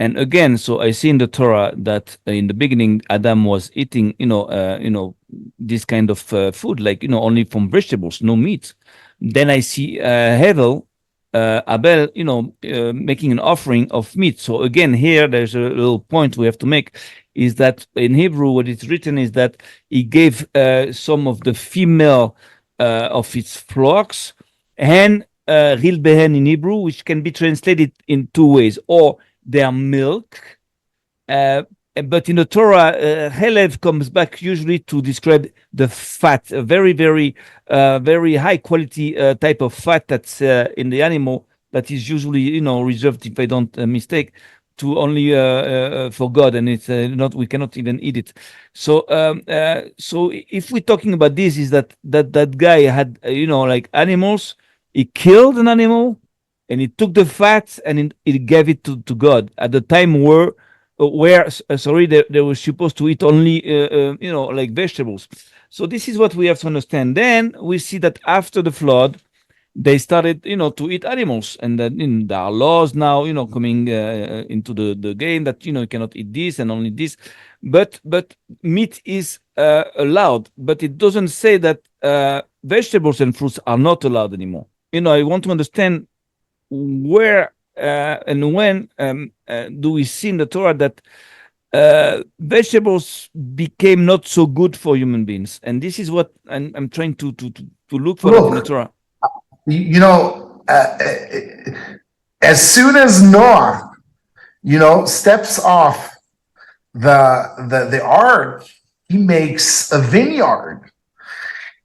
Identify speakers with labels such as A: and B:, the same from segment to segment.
A: And again, so I see in the Torah that in the beginning Adam was eating, this kind of food, like only from vegetables, no meat. Then I see Hevel, Abel, making an offering of meat. So again, here there's a little point we have to make, is that in Hebrew, what it's written is that he gave some of the female of its flocks, and Ril Behen in Hebrew, which can be translated in two ways, or their milk. But in the Torah, Helev comes back usually to describe the fat, a very, very, very high quality type of fat that's in the animal that is usually, reserved, if I don't mistake, to only for God, and it's not. We cannot even eat it. So if we're talking about this, is that guy had, like animals. He killed an animal, and he took the fat and he gave it to God at the time where sorry, they were supposed to eat only like vegetables. So this is what we have to understand. Then we see that after the flood, they started to eat animals, and then there are laws now coming into the game that you cannot eat this and only this, but meat is allowed, but it doesn't say that vegetables and fruits are not allowed anymore. I want to understand where and when do we see in the Torah that vegetables became not so good for human beings, and this is what I'm trying to look for that in the
B: Look,
A: Torah.
B: As soon as Noah, steps off the ark, he makes a vineyard,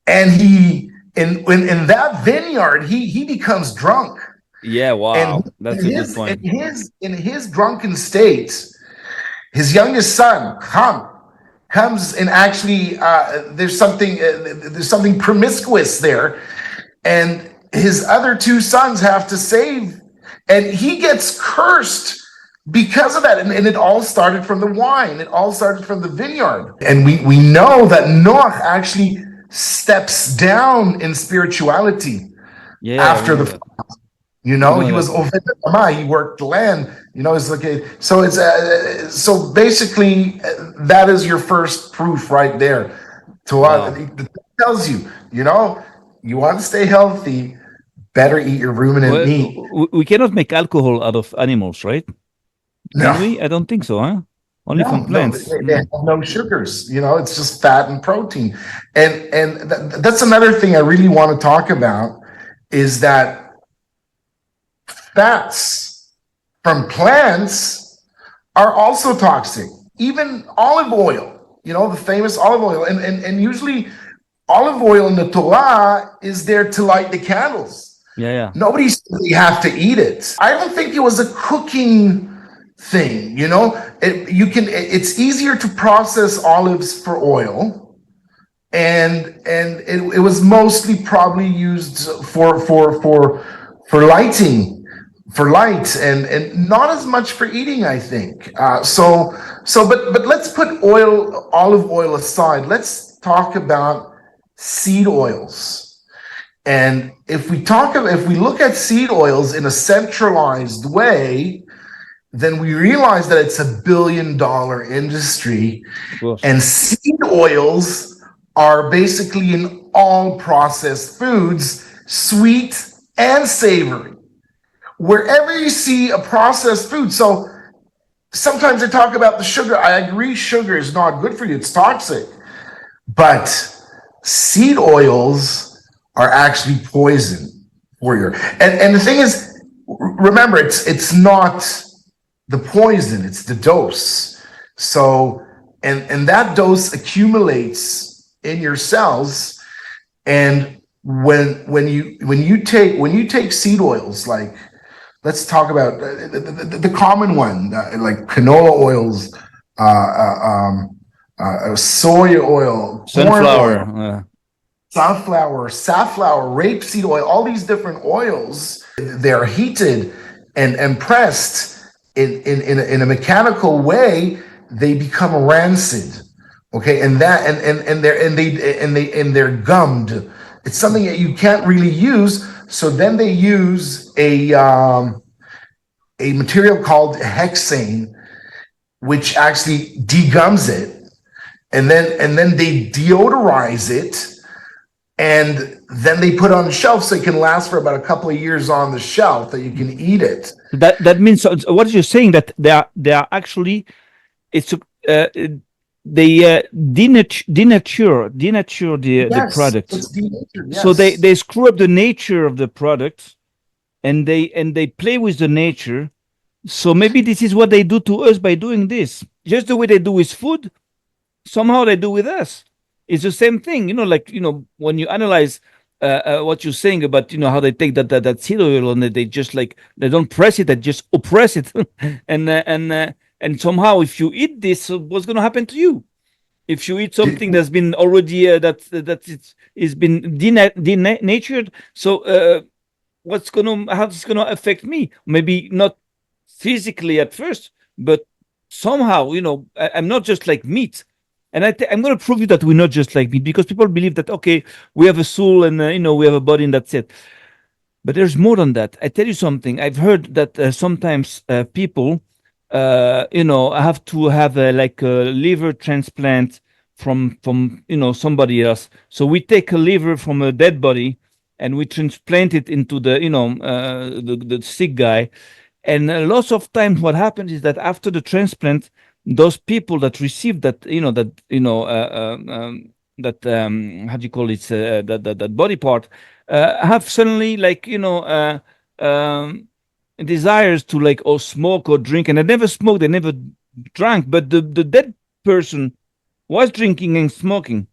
B: and in that vineyard he becomes drunk.
A: Yeah, wow,
B: And
A: that's a good point.
B: in his drunken state, his youngest son Ham comes, and actually there's something promiscuous there, and his other two sons have to save, and he gets cursed because of that. And it all started from the wine. It all started from the vineyard. And we know that Noah actually steps down in spirituality after the flood. He was Oved Adamah, he worked the land. It's like so basically that is your first proof right there. Torah tells you, you want to stay healthy, better eat your ruminant meat.
A: We cannot make alcohol out of animals, right? Can we? I don't think so, huh? Only from plants.
B: They have no sugars. It's just fat and protein. And that's another thing I really want to talk about, is that fats from plants are also toxic. Even olive oil, the famous olive oil. And usually olive oil in the Torah is there to light the candles.
A: Yeah.
B: Nobody said you have to eat it. I don't think it was a cooking thing. It's easier to process olives for oil, and it was mostly probably used for lighting, for light, and not as much for eating, I think. But let's put olive oil aside. Let's talk about seed oils. And if we look at seed oils in a centralized way, then we realize that it's $1 billion industry. And seed oils are basically in all processed foods, sweet and savory. Wherever you see a processed food, so sometimes they talk about the sugar. I agree, sugar is not good for you, it's toxic. But seed oils are actually poison for you. And the thing is, remember, it's not the poison, it's the dose. So and that dose accumulates in your cells. And when you take seed oils, like, let's talk about the common one, like canola oils, soya oil,
A: sunflower,
B: sunflower, safflower, rapeseed oil, all these different oils, they're heated and pressed in a mechanical way, they become rancid. Okay, and they're gummed. It's something that you can't really use. So then they use a a material called hexane, which actually degums it, and then they deodorize it, and then they put it on the shelf so it can last for about a couple of years on the shelf that you can eat it.
A: That means, so what you're saying, that they are actually, it's they denature the product.
B: It's denatured,
A: So
B: yes.
A: they screw up the nature of the product, and they play with the nature. So maybe this is what they do to us by doing this. Just the way they do with food, somehow they do with us. It's the same thing, like, when you analyze what you're saying about, how they take that seed oil, and they just, like, they don't press it, they just oppress it. And somehow, if you eat this, what's going to happen to you? If you eat something that's been already it's been denatured, so how it's gonna affect me? Maybe not physically at first, but somehow, I'm not just like meat. And I'm going to prove you that we're not just like meat, because people believe that, okay, we have a soul, and we have a body, and that's it. But there's more than that. I tell you something. I've heard that sometimes people, have to have like a liver transplant from somebody else. So we take a liver from a dead body, and we transplant it into the sick guy. And lots of times, what happens is that after the transplant, those people that receive that, how do you call it, that body part, have suddenly, like, desires to, like, or smoke or drink, and they never smoked, they never drank, but the dead person was drinking and smoking,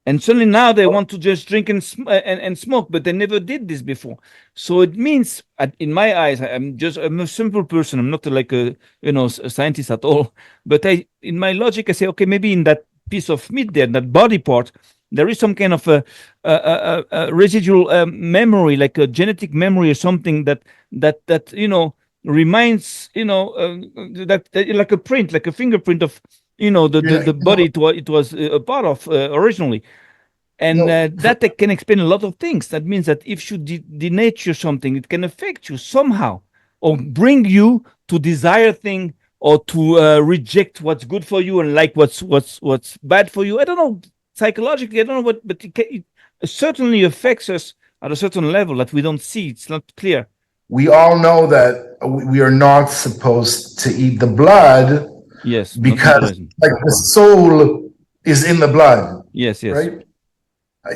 A: and suddenly now they want to just drink and smoke, but they never did this before. So it means, in my eyes, I'm a simple person. I'm not like a scientist at all. But in my logic, I say, okay, maybe in that piece of meat there, that body part, there is some kind of a residual memory, like a genetic memory or something that reminds, that like a print, like a fingerprint of the body it was a part of originally. And that can explain a lot of things. That means that if you denature something, it can affect you somehow, or bring you to desire thing, or to reject what's good for you and like what's bad for you. I don't know, psychologically, I don't know what, but it certainly affects us at a certain level that we don't see. It's not clear.
B: We all know that we are not supposed to eat the blood.
A: Yes,
B: because like the soul is in the blood.
A: Yes,
B: right. A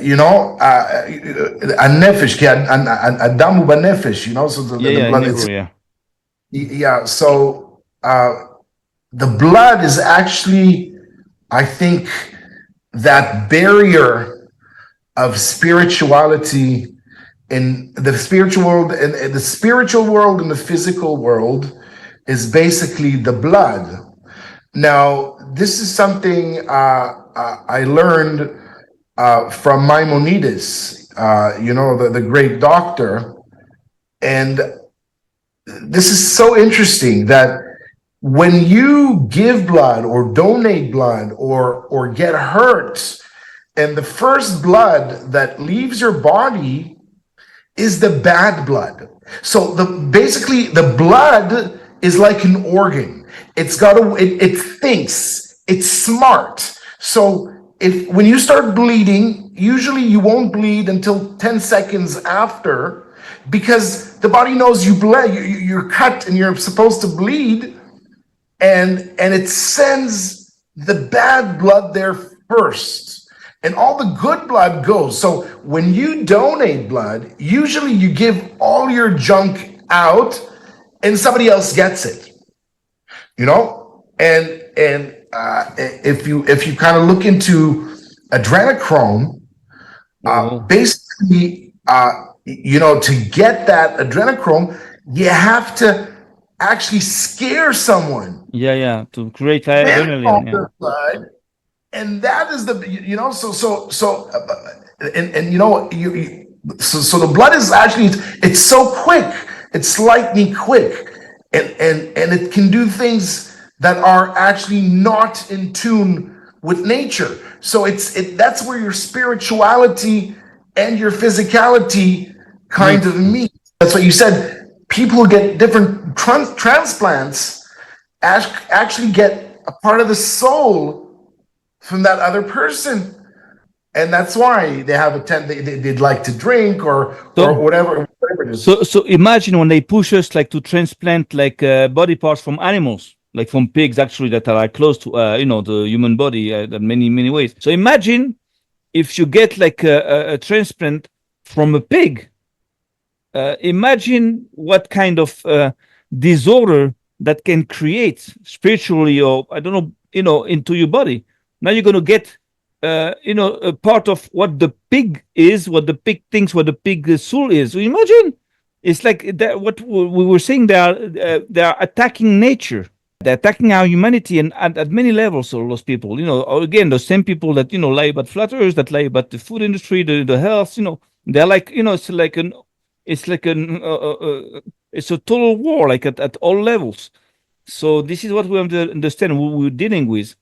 B: nefesh, adamu banefesh. So the blood.
A: Hebrew,
B: So the blood is actually, I think, that barrier of spirituality in the spiritual world, and the spiritual world and the physical world is basically the blood. Now, this is something I learned from Maimonides, the great doctor. And this is so interesting that when you give blood or donate blood or get hurt, and the first blood that leaves your body is the bad blood. So basically the blood is like an organ. It thinks, it's smart. So when you start bleeding, usually you won't bleed until 10 seconds after, because the body knows you bled, you're cut and you're supposed to bleed, and it sends the bad blood there first, and all the good blood goes. So when you donate blood, usually you give all your junk out and somebody else gets it. And if you kind of look into adrenochrome, basically, to get that adrenochrome, you have to actually scare someone.
A: To create adrenaline.
B: Blood, and that is the so the blood is actually, it's so quick, it's lightning quick. And it can do things that are actually not in tune with nature. So that's where your spirituality and your physicality kind of meet. That's what you said. people who get different transplants actually get a part of the soul from that other person. And that's why they have they'd like to drink or whatever it is.
A: So imagine when they push us like to transplant like body parts from animals, like from pigs actually that are like, close to the human body in many ways. So imagine if you get like a transplant from a pig. Imagine what kind of disorder that can create spiritually, or I don't know, into your body. Now you're going to get a part of what the pig is, what the pig thinks, what the pig soul is. So imagine, it's like that. What we were saying, they are attacking nature. They're attacking our humanity, and at many levels. All those people, again, the same people that lie about flat earth, that lie about the food industry, the health. They're like, it's a total war, like at all levels. So this is what we have to understand. Who we're dealing with.